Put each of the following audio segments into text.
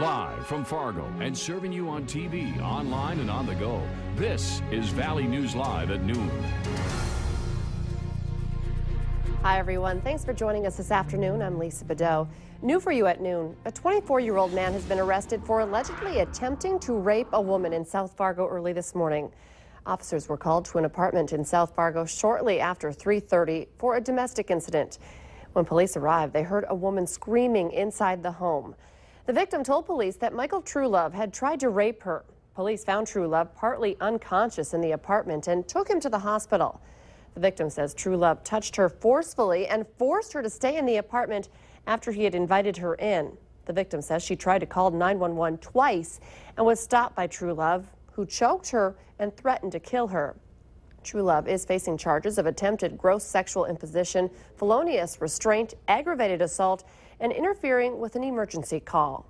Live from Fargo and serving you on TV, online, and on the go. This is Valley News Live at noon. Hi, everyone. Thanks for joining us this afternoon. I'm Lisa Bedeau. New for you at noon. A 24-year-old man has been arrested for allegedly attempting to rape a woman in South Fargo early this morning. Officers were called to an apartment in South Fargo shortly after 3:30 for a domestic incident. When police arrived, they heard a woman screaming inside the home. The victim told police that Michael Truelove had tried to rape her. Police found Truelove partly unconscious in the apartment and took him to the hospital. The victim says Truelove touched her forcefully and forced her to stay in the apartment after he had invited her in. The victim says she tried to call 911 twice and was stopped by Truelove, who choked her and threatened to kill her. Truelove is facing charges of attempted gross sexual imposition, felonious restraint, aggravated assault, and interfering with an emergency call.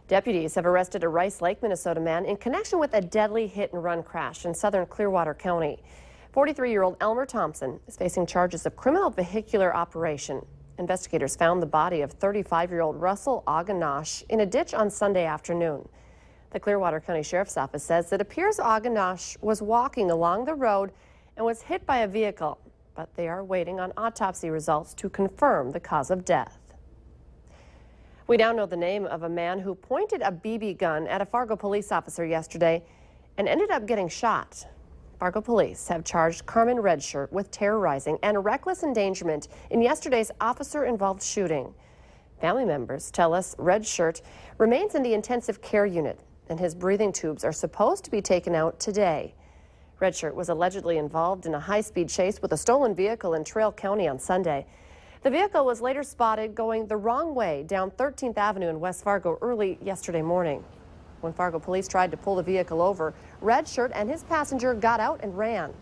Deputies have arrested a Rice Lake, Minnesota man in connection with a deadly hit-and-run crash in southern Clearwater County. 43-year-old Elmer Thompson is facing charges of criminal vehicular operation. Investigators found the body of 35-year-old Russell Aganash in a ditch on Sunday afternoon. The Clearwater County Sheriff's Office says it appears Aganash was walking along the road and was hit by a vehicle, but they are waiting on autopsy results to confirm the cause of death. We now know the name of a man who pointed a BB gun at a Fargo police officer yesterday and ended up getting shot. Fargo police have charged Carmen Redshirt with terrorizing and reckless endangerment in yesterday's officer-involved shooting. Family members tell us Redshirt remains in the intensive care unit, and his breathing tubes are supposed to be taken out today. Redshirt was allegedly involved in a high-speed chase with a stolen vehicle in Trail County on Sunday. The vehicle was later spotted going the wrong way down 13th Avenue in West Fargo early yesterday morning. When Fargo police tried to pull the vehicle over, Redshirt and his passenger got out and ran.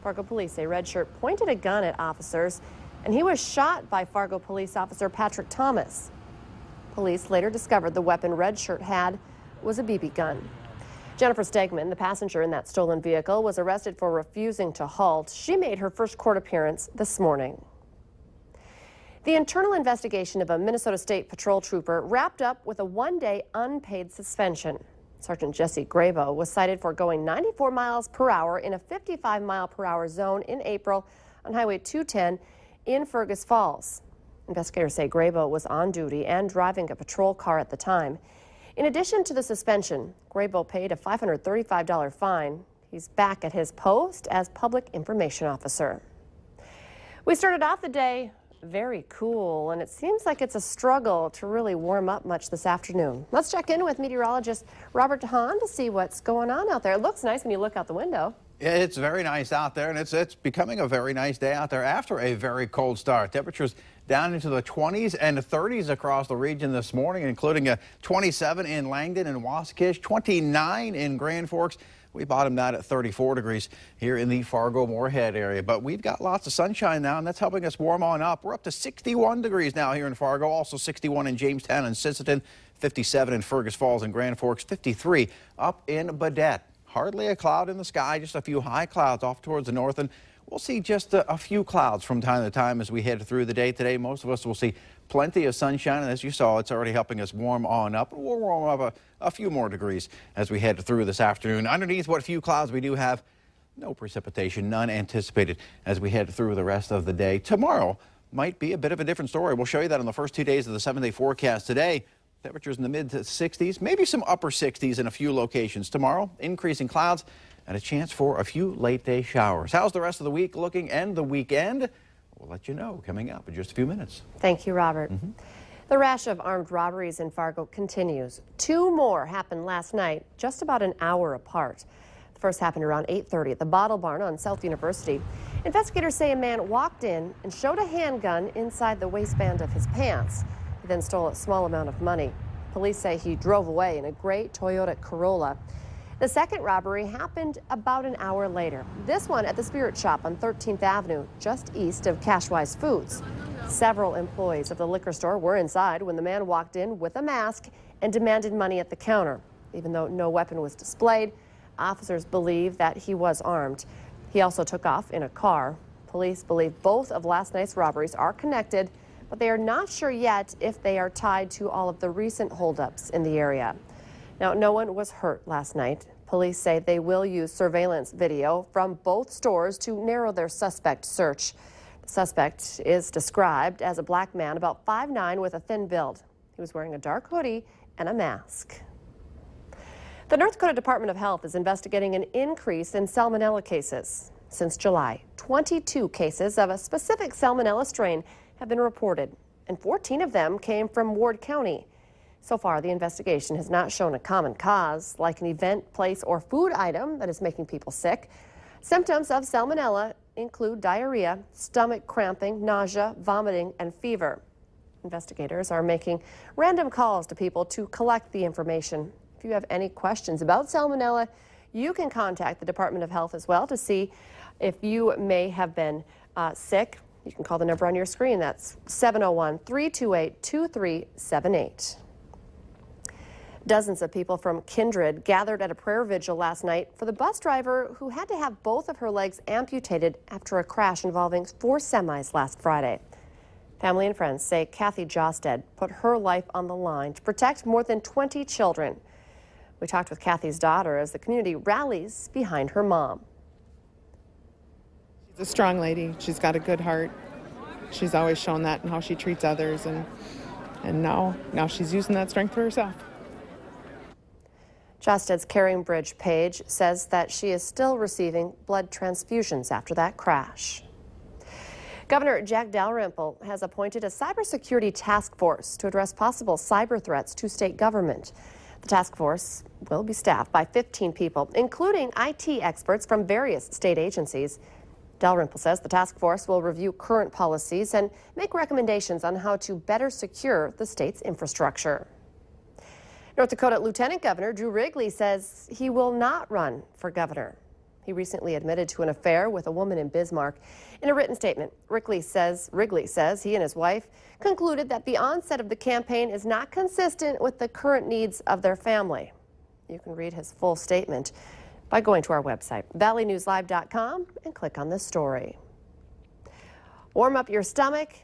Fargo police say Redshirt pointed a gun at officers, and he was shot by Fargo police officer Patrick Thomas. Police later discovered the weapon Redshirt had was a BB gun. Jennifer Stegman, the passenger in that stolen vehicle, was arrested for refusing to halt. She made her first court appearance this morning. The internal investigation of a Minnesota State Patrol trooper wrapped up with a one-day unpaid suspension. Sergeant Jesse Grabo was cited for going 94 miles per hour in a 55-mile-per-hour zone in April on Highway 210 in Fergus Falls. Investigators say Grabo was on duty and driving a patrol car at the time. In addition to the suspension, Grabo paid a $535 fine. He's back at his post as public information officer. We started off the day very cool, and it seems like it's a struggle to really warm up much this afternoon. Let's check in with meteorologist Robert DeHaan to see what's going on out there. It looks nice when you look out the window. It's very nice out there, and it's becoming a very nice day out there after a very cold start. Temperatures down into the 20s and 30s across the region this morning, including a 27 in Langdon and Waskish, 29 in Grand Forks. We bottomed out at 34 degrees here in the Fargo-Moorhead area, but we've got lots of sunshine now, and that's helping us warm on up. We're up to 61 degrees now here in Fargo, also 61 in Jamestown and Sisseton, 57 in Fergus Falls and Grand Forks, 53 up in Baudette. Hardly a cloud in the sky, just a few high clouds off towards the north, and we'll see just a few clouds from time to time as we head through the day today. Most of us will see plenty of sunshine, and as you saw, it's already helping us warm on up. We'll warm up a few more degrees as we head through this afternoon. Underneath what few clouds we do have, no precipitation, none anticipated as we head through the rest of the day. Tomorrow might be a bit of a different story. We'll show you that on the first 2 days of the 7-day forecast. Today, temperatures in the mid-60s, maybe some upper 60s in a few locations. Tomorrow, increasing clouds and a chance for a few late-day showers. How's the rest of the week looking and the weekend? We'll let you know coming up in just a few minutes. Thank you, Robert. The rash of armed robberies in Fargo continues. 2 more happened last night, just about an hour apart. The first happened around 8:30 at the Bottle Barn on South University. Investigators say a man walked in and showed a handgun inside the waistband of his pants. He then stole a small amount of money. Police say he drove away in a gray Toyota Corolla. The second robbery happened about an hour later. This one at the Spirit Shop on 13th Avenue, just east of Cashwise Foods. Several employees of the liquor store were inside when the man walked in with a mask and demanded money at the counter. Even though no weapon was displayed, officers believe that he was armed. He also took off in a car. Police believe both of last night's robberies are connected, but they are not sure yet if they are tied to all of the recent holdups in the area. Now, no one was hurt last night. Police say they will use surveillance video from both stores to narrow their suspect search. The suspect is described as a black man about 5'9" with a thin build. He was wearing a dark hoodie and a mask. The North Dakota Department of Health is investigating an increase in salmonella cases. Since July, 22 cases of a specific salmonella strain have been reported, and 14 of them came from Ward County. So far, the investigation has not shown a common cause, like an event, place, or food item that is making people sick. Symptoms of salmonella include diarrhea, stomach cramping, nausea, vomiting, and fever. Investigators are making random calls to people to collect the information. If you have any questions about salmonella, you can contact the Department of Health as well to see if you may have been sick. You can call the number on your screen. That's 701-328-2378. Dozens of people from Kindred gathered at a prayer vigil last night for the bus driver who had to have both of her legs amputated after a crash involving 4 semis last Friday. Family and friends say Kathy Josted put her life on the line to protect more than 20 children. We talked with Kathy's daughter as the community rallies behind her mom. She's a strong lady. She's got a good heart. She's always shown that in how she treats others, and now she's using that strength for herself. Josted's Caring Bridge page says that she is still receiving blood transfusions after that crash. Governor Jack Dalrymple has appointed a cybersecurity task force to address possible cyber threats to state government. The task force will be staffed by 15 people, including IT experts from various state agencies. Dalrymple says the task force will review current policies and make recommendations on how to better secure the state's infrastructure. North Dakota Lieutenant Governor Drew Wrigley says he will not run for governor. He recently admitted to an affair with a woman in Bismarck. In a written statement, Wrigley says he and his wife concluded that the onset of the campaign is not consistent with the current needs of their family. You can read his full statement by going to our website, valleynewslive.com, and click on this story. Warm up your stomach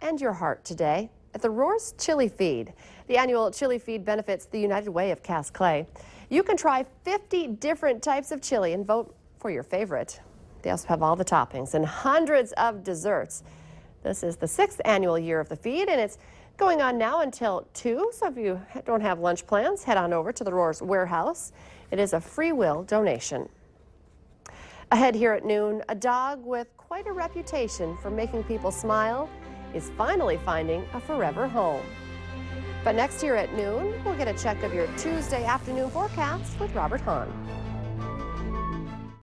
and your heart today at the Roars Chili Feed. The annual chili feed benefits the United Way of Cass Clay. You can try 50 different types of chili and vote for your favorite. They also have all the toppings and hundreds of desserts. This is the 6th annual year of the feed, and it's going on now until 2. So if you don't have lunch plans, head on over to the Roars Warehouse. It is a free will donation. Ahead here at noon, a dog with quite a reputation for making people smile is finally finding a forever home. But next here at noon, we'll get a check of your Tuesday afternoon forecast with Robert Hahn.